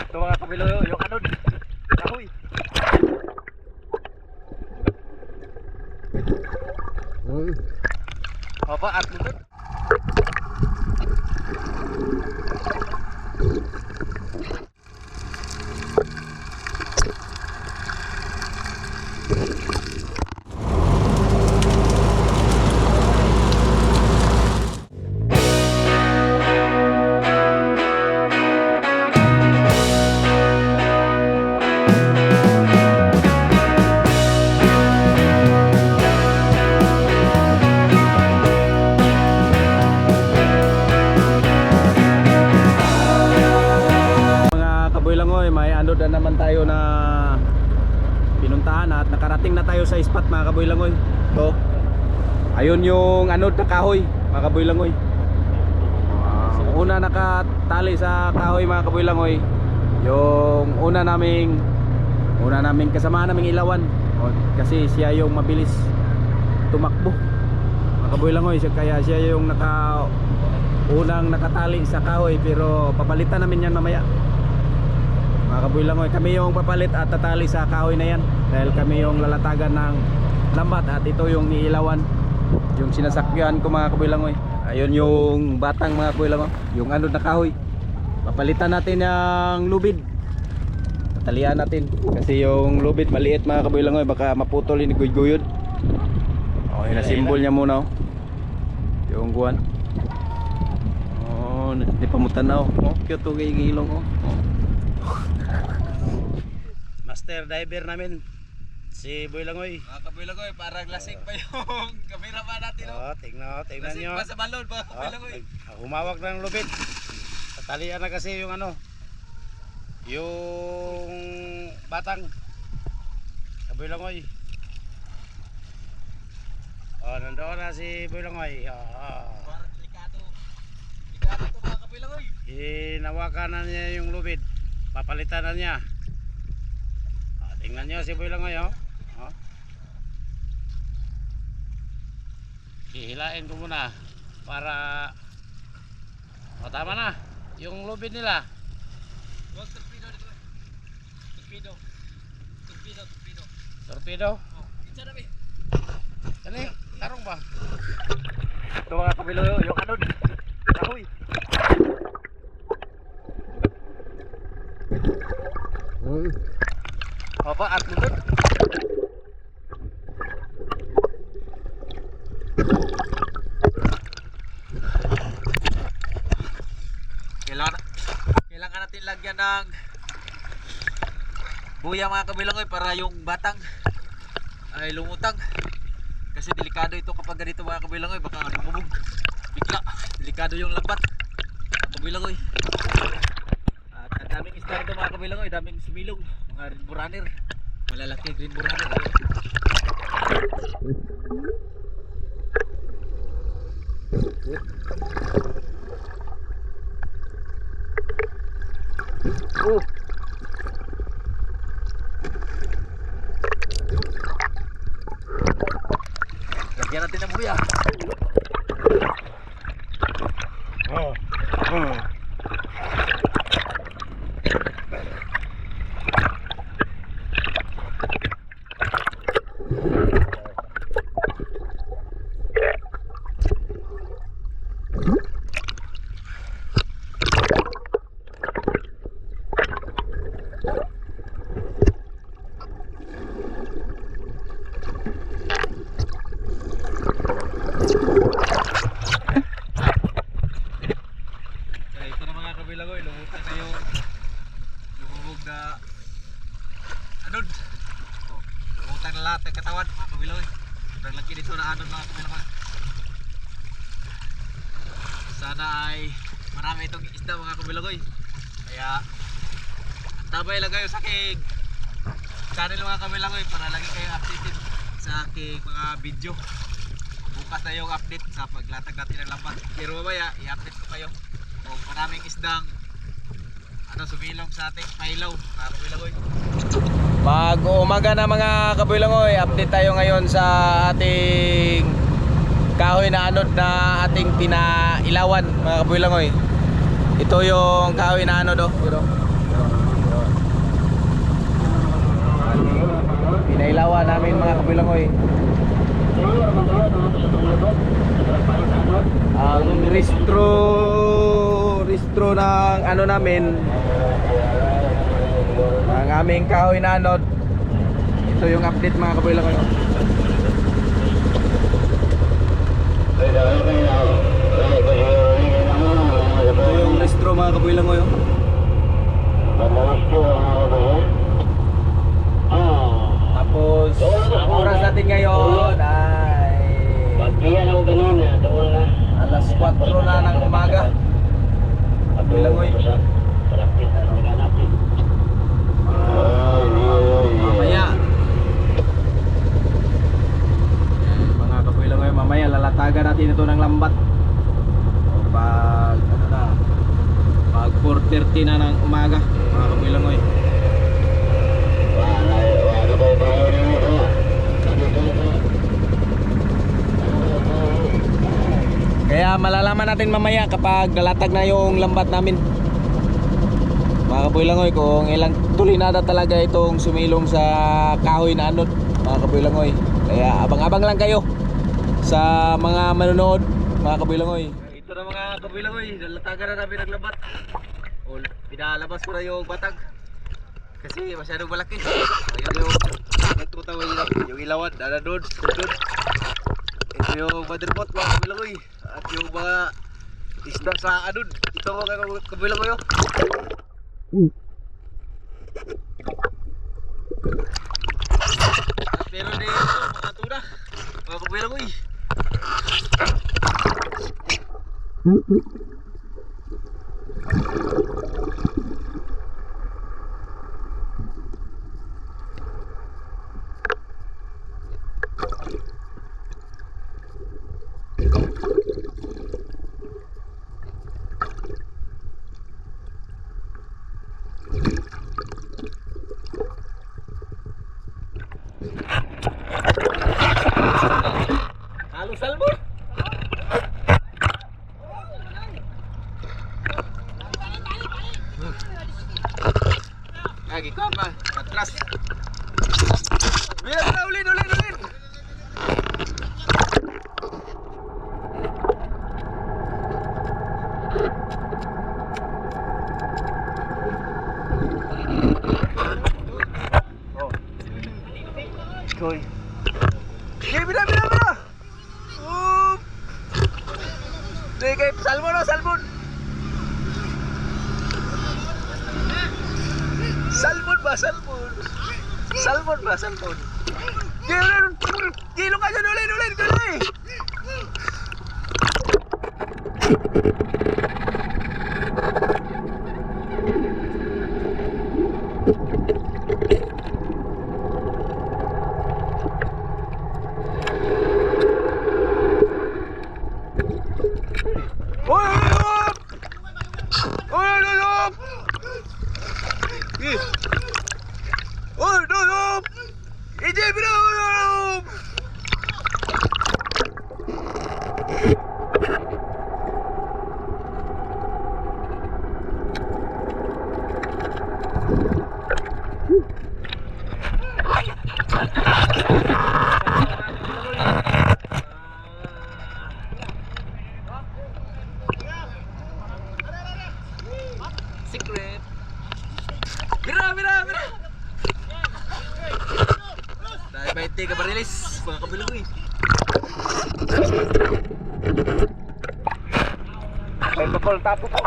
Ito mga kabilo, yung anod. Kahoy. Apa at nito? Na naman tayo na pinuntahan at nakarating na tayo sa spot mga kaboy langoy. So, ayun yung anod na kahoy mga kaboy langoy. Una nakatali sa kahoy mga kaboy langoy. Yung una naming kasama naming ilawan. Kasi siya yung mabilis tumakbo mga kaboy langoy. Kaya siya yung unang nakatali sa kahoy, pero papalitan namin yan mamaya. Mga kaboy langoy, kami yung papalit at tatali sa kahoy na yan dahil kami yung lalatagan ng lambat at ito yung niilawan, yung sinasakyan ko mga kaboy langoy. Ayun yung batang mga kaboy langoy, yung anod na kahoy. Papalitan natin yung lubid, tatalian natin kasi yung lubid maliit mga kaboy langoy, baka maputol yung guyod. Okay, na-symbol niya muna yung guwan. Di pa mo tanaw. Cute to kay ilong. Master diver namin si Boy Langoy. Mga kaboy langoy, parang lasing pa yung kamera pa natin. Tingnan Lasing nyo. pa sa balon mga kaboy langoy. Humawak ng lubid. Tatalian na kasi yung yung batang Boy Langoy. Nandoon na si Boy Langoy. Parang delikado to mga kaboy langoy. Hinawakan na niya yung lubid. Papalitan na niya. Tingnan nyo si Boy Langoy. Hihilain ko muna para tama na yung lubid nila. Huwag torpedo dito. Torpedo. Torpedo? Isa na ba? Ano tarong ba? Ito mga kabilo, yung anod. Kahoy. Apa at nito? Kailangan natin lagyan ng buya mga kaboy langoy para yung batang ay lumutang. Kasi delikado ito kapag ganito mga kaboy langoy, baka lumubog bigla. Delikado yung lambat kaboy langoy. At ang daming isda nito mga kaboy langoy, daming sumilong, mga rainbow runner, malalaki rainbow runner. Lagyan natin ng buya. Lumutan na yung lumubog na anod. Lumutan na lahat ng katawan mga kabiloy. Sobrang laki dito na anod mga kabiloy. Sana ay marami itong isda mga kabiloy. Kaya tabay lang kayo sa aking channel mga kabiloy para lagi kayo updated sa aking mga video. Bukas na yung update sa paglatag natin ng lambat. Pero mamaya i-update ko kayo kung maraming isdang sumilong sa ating pailaw mga kabilangoy. Mag-umaga na mga kabilangoy, update tayo ngayon sa ating kahoy na anod na ating pinailawan mga kabilangoy. Ito yung kahoy na anod pinailawan namin mga kabilangoy. Ang restro ng ano namin, ang aming kahoy na anod. Ito yung update mga kabilangoy. Ito yung restro mga kabilangoy. Tapos ang oras natin ngayon ay alas 4 na ng umaga. Kabilangoy. Mamaya mga kabilangoy, mamaya lalatagan natin ito ng lambat. O pag ano na, pag 4:30 na ng umaga mga kabilangoy. Kaya malalaman natin mamaya kapag nalatag na yung lambat namin mga kabilangoy, kung ilang tulinada talaga itong sumilong sa kahoy na anod mga kabilangoy. Kaya abang-abang lang kayo sa mga manonood mga kabilangoy. Ito na mga kabilangoy, nalatagan na namin ng lambat. O, pinalabas ko na yung batag kasi masyadong malaki. Ayun yung nagtutawin yung ilawan, dala doon. Ito yung motherboard mga kabilangoy. At yung mga isda sa anod. Ito mga kabilangoy. At meron din ito mga tuna mga kabilangoy. Halo salmon. Lagi ko pa, atras. Bila ulin. Oh. Koy. Bila. Sige, salmon. Salmon ba? Kilo ka dyan, ulin. Secret. Mira. Dahil 20 ka barilis, mga kabilangoy. Ay, papal tapo ko.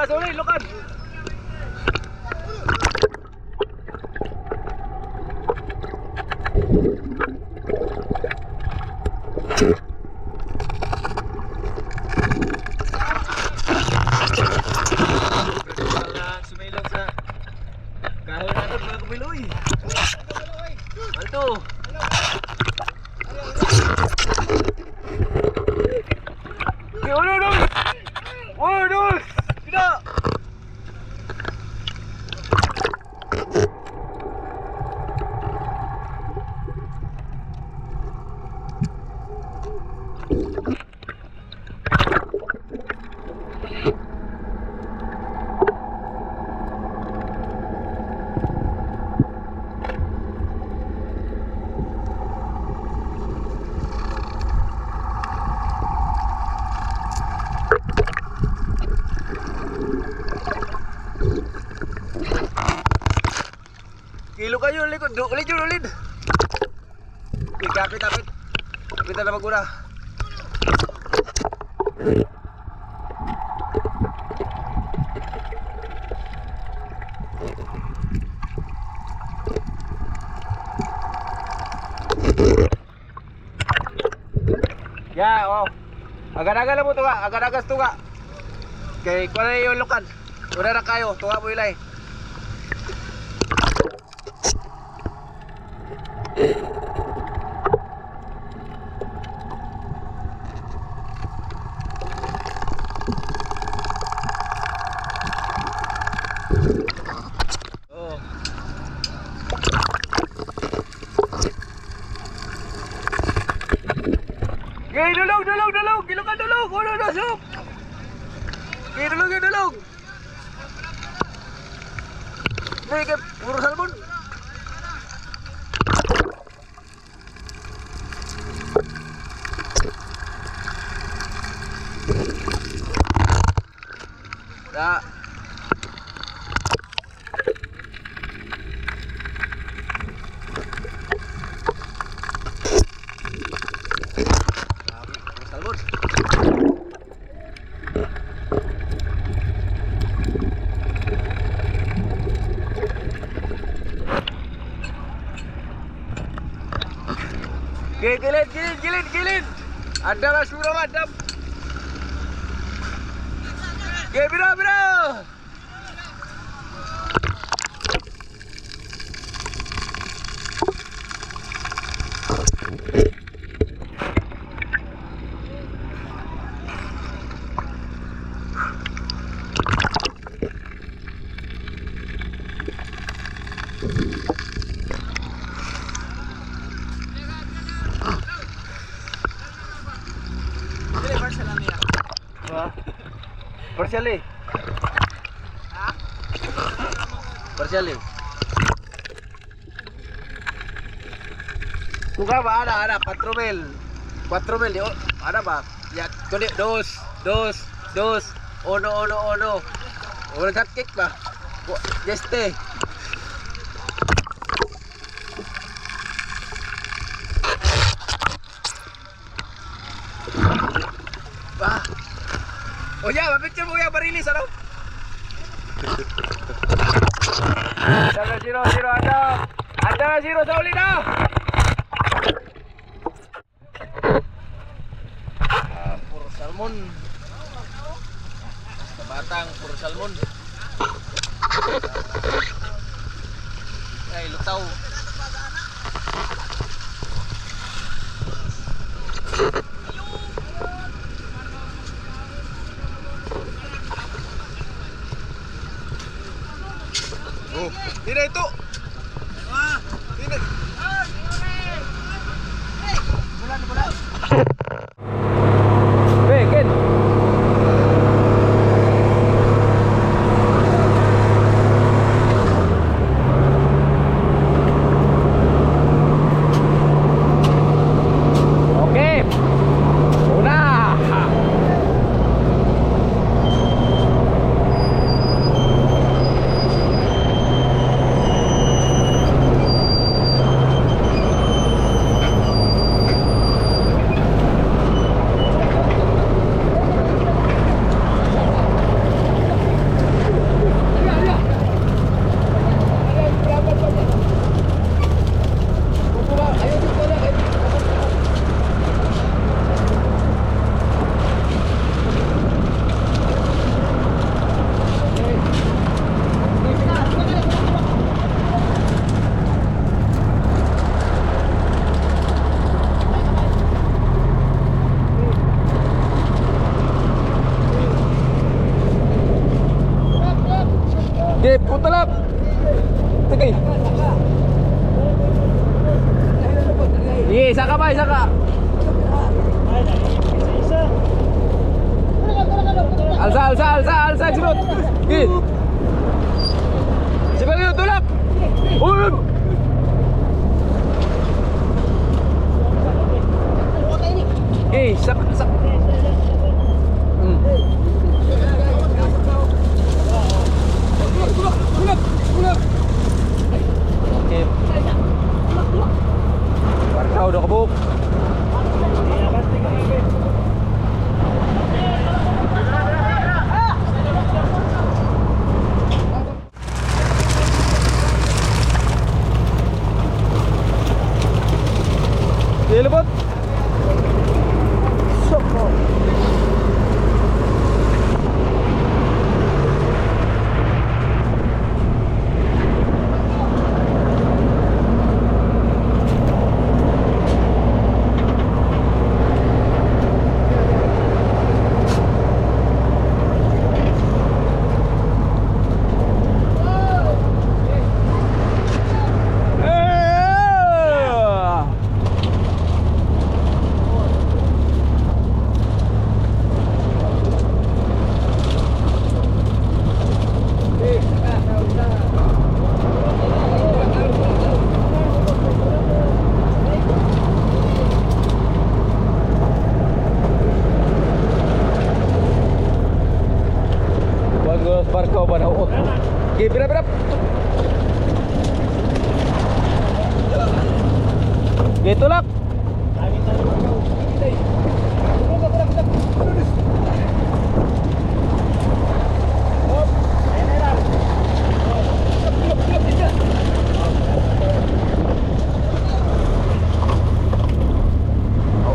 Ilukan. kabiloy. Alto. Kilo kayo, likod. Ulit yun, ulit. Kapit, kapit. Kapit na maguna. Ya, oh. Agad-agad na mo tunga. Agad-agad tunga. Kay kuha na yung lukan. Una na kayo. Tunga mo ilay. Oh. Gay, dulog, dulog, dulog. Gilukan dulog. Ulo na sup. Gay, dulog, dulog. Gay, kay puro salmon. Ya. Salmon. Gilid, gilid, gilid, gilid. Ada mas bro, madam. Gay, biro, biro. Parcially. Parcially. Kuka ba ada 4 mil. 4 mil yo. Ada ba? Ya, tuli dos. Ono. Wala kick ba? Este. Ba. Oh ya, picture mo ya barilis ano? Ada zero ada. Ada zero sa uli na. Puro salmon. Batang puro salmon. Ay, lutaw. Oh, tidak itu. Wah, tidak. Bulan. Ken. Oke. Udah. tulak. Sige. Sige, saka ba, saka. Alsa, sunod. Sige. Sige, tulak. Uy! Sak. Okay. Warkau udah kebuk. Dilebut. Barkau ba na uot? Okay, birap. Okay, tulak.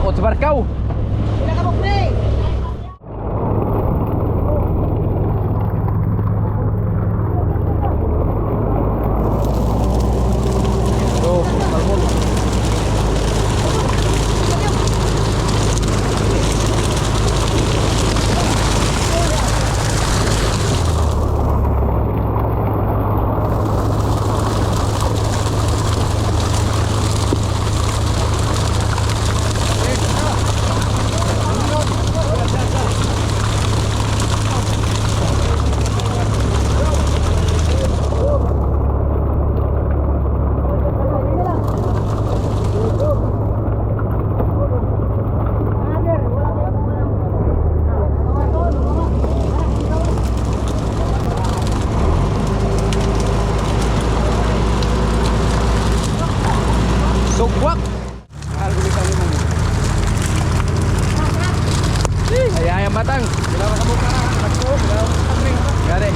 Uot sa barkau. Sugwak. Ayam batang. Gade.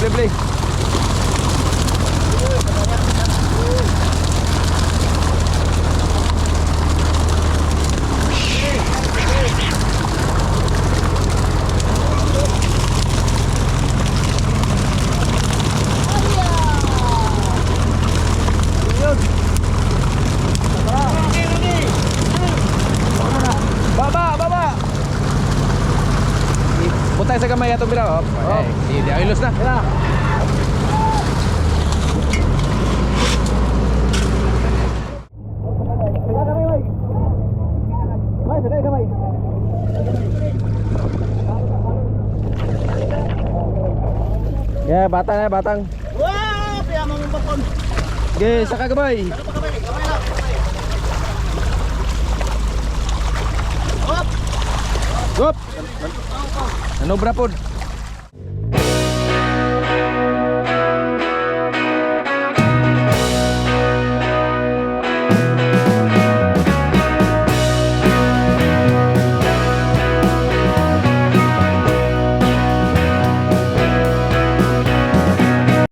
Play. Baba. Putay sa kamay atong bira. Di ayos na. Ya, batang. Wah, piya mong bakon. Ge, saka gabay. Hop. Ano brapod?